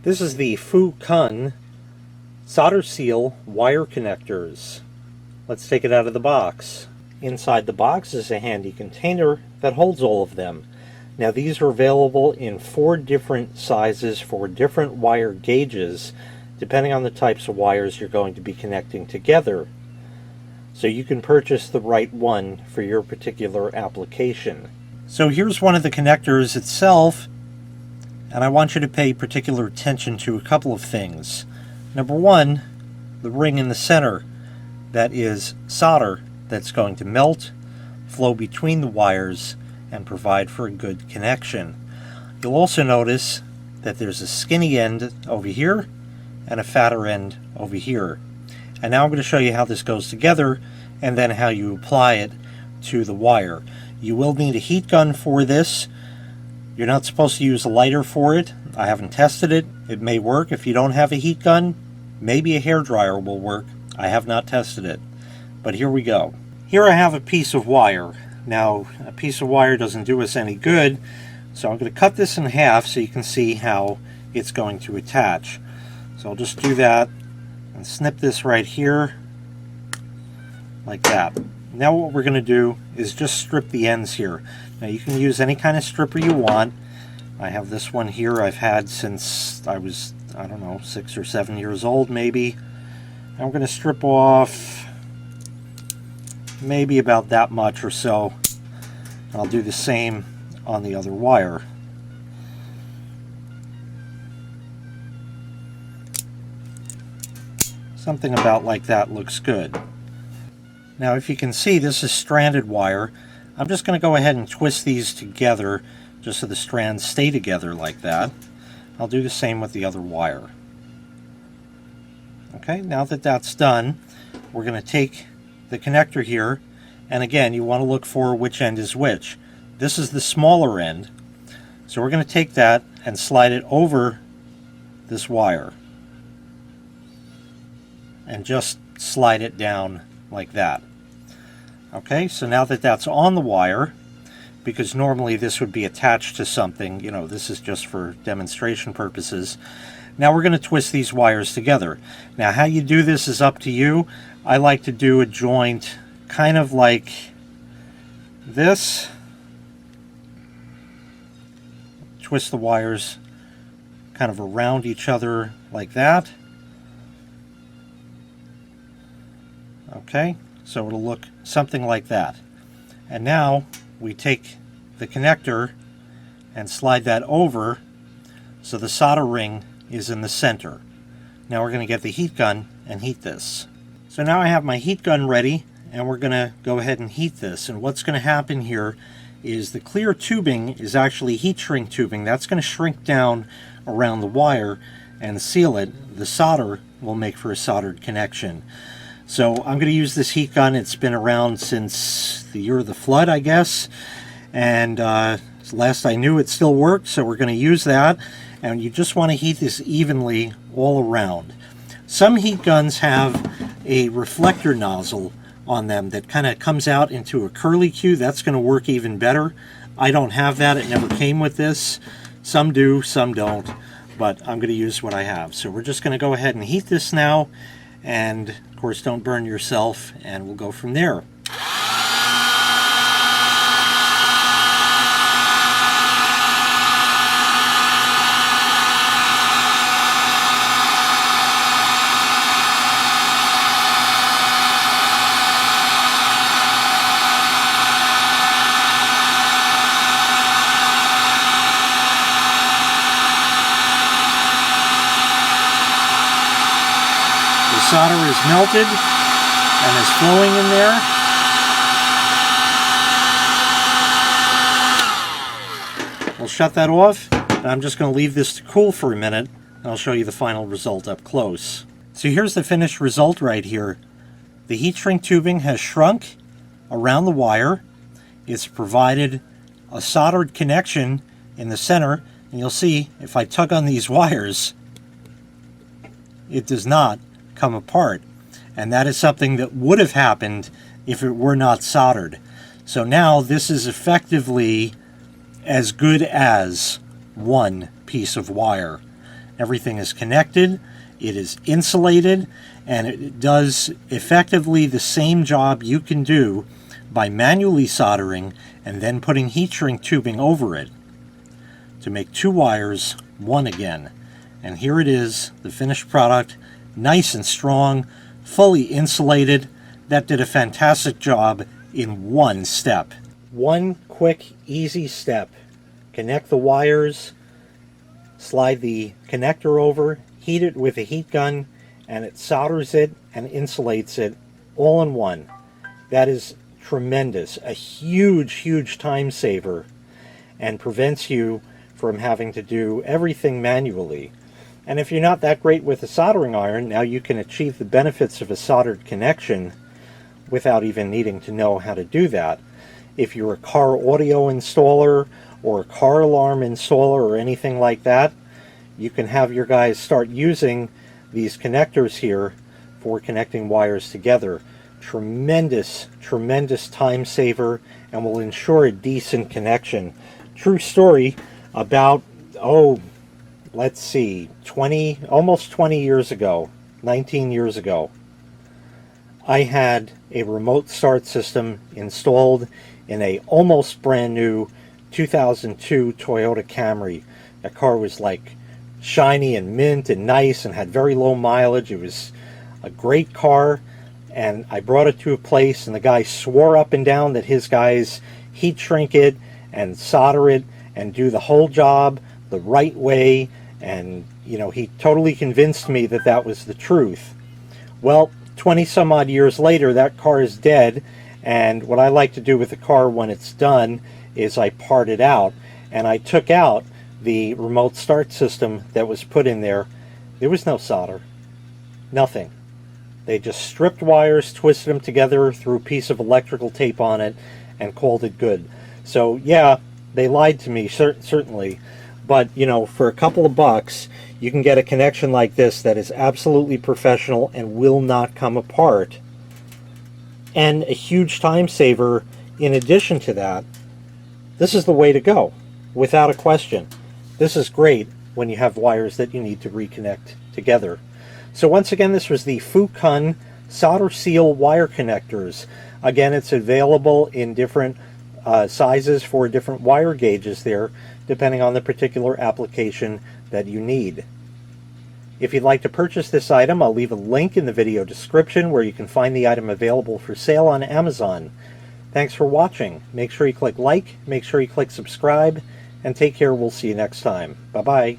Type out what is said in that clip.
This is the FUCUNN solder seal wire connectors. Let's take it out of the box. Inside the box is a handy container that holds all of them. Now these are available in 4 different sizes for different wire gauges, depending on the types of wires you're going to be connecting together. So you can purchase the right one for your particular application. So here's one of the connectors itself, and I want you to pay particular attention to a couple of things. Number one, the ring in the center. That is solder that's going to melt, flow between the wires, and provide for a good connection. You'll also notice that there's a skinny end over here and a fatter end over here. And now I'm going to show you how this goes together and then how you apply it to the wire. You will need a heat gun for this. You're not supposed to use a lighter for it. I haven't tested it. It may work. If you don't have a heat gun, maybe a hairdryer will work. I have not tested it. But here we go. Here I have a piece of wire. Now, a piece of wire doesn't do us any good, so I'm going to cut this in half so you can see how it's going to attach. So I'll just do that and snip this right here, like that. Now what we're going to do is just strip the ends here. Now you can use any kind of stripper you want. I have this one here I've had since I was, I don't know, 6 or 7 years old maybe. And I'm going to strip off maybe about that much or so. I'll do the same on the other wire. Something about like that looks good. Now if you can see, this is stranded wire. I'm just going to go ahead and twist these together just so the strands stay together like that. I'll do the same with the other wire. Okay, now that that's done, we're going to take the connector here, and again, you want to look for which end is which. This is the smaller end, so we're going to take that and slide it over this wire and just slide it down like that. Okay, so now that that's on the wire, because normally this would be attached to something, you know, this is just for demonstration purposes. Now we're going to twist these wires together. Now how you do this is up to you. I like to do a joint kind of like this. Twist the wires kind of around each other like that. Okay, so it'll look something like that. And now we take the connector and slide that over so the solder ring is in the center. Now we're going to get the heat gun and heat this. So now I have my heat gun ready, and we're going to go ahead and heat this. And what's going to happen here is the clear tubing is actually heat shrink tubing. That's going to shrink down around the wire and seal it. The solder will make for a soldered connection. So I'm going to use this heat gun. It's been around since the year of the flood, I guess. And last I knew it still worked, so we're going to use that. And you just want to heat this evenly all around. Some heat guns have a reflector nozzle on them that kind of comes out into a curly Q. That's going to work even better. I don't have that. It never came with this. Some do, some don't. But I'm going to use what I have. So we're just going to go ahead and heat this now. And of course, don't burn yourself, and we'll go from there. Solder is melted and is flowing in there. We'll shut that off, and I'm just going to leave this to cool for a minute, and I'll show you the final result up close. So here's the finished result right here. The heat shrink tubing has shrunk around the wire. It's provided a soldered connection in the center, and you'll see if I tug on these wires, it does not come apart, and that is something that would have happened if it were not soldered. So now this is effectively as good as one piece of wire. Everything is connected, it is insulated, and it does effectively the same job you can do by manually soldering and then putting heat shrink tubing over it to make two wires one again. And here it is, the finished product, nice and strong, fully insulated. That did a fantastic job in one step. One quick, easy step. Connect the wires, slide the connector over, heat it with a heat gun, and it solders it and insulates it all in one. That is tremendous. A huge, huge time saver, and prevents you from having to do everything manually. And if you're not that great with a soldering iron, now you can achieve the benefits of a soldered connection without even needing to know how to do that. If you're a car audio installer or a car alarm installer or anything like that, you can have your guys start using these connectors here for connecting wires together. Tremendous, tremendous time saver, and will ensure a decent connection. True story. About, let's see, almost 20 years ago, 19 years ago, I had a remote start system installed in a almost brand new 2002 Toyota Camry. That car was like shiny and mint and nice and had very low mileage. It was a great car, and I brought it to a place, and the guy swore up and down that his guys heat shrink it and solder it and do the whole job the right way, and he totally convinced me that that was the truth. Well, 20 some odd years later, that car is dead, and what I like to do with the car when it's done is I part it out, and I took out the remote start system that was put in there. There was no solder, nothing. They just stripped wires, twisted them together, threw a piece of electrical tape on it, and called it good. So yeah, they lied to me, certainly, but for a couple of bucks you can get a connection like this that is absolutely professional and will not come apart, and a huge time saver. In addition to that, this is the way to go, without a question. This is great when you have wires that you need to reconnect together. So once again, this was the FUCUNN solder seal wire connectors. Again, it's available in different sizes for different wire gauges there, depending on the particular application that you need. If you'd like to purchase this item, I'll leave a link in the video description where you can find the item available for sale on Amazon. Thanks for watching. Make sure you click like, make sure you click subscribe, and take care. We'll see you next time. Bye-bye.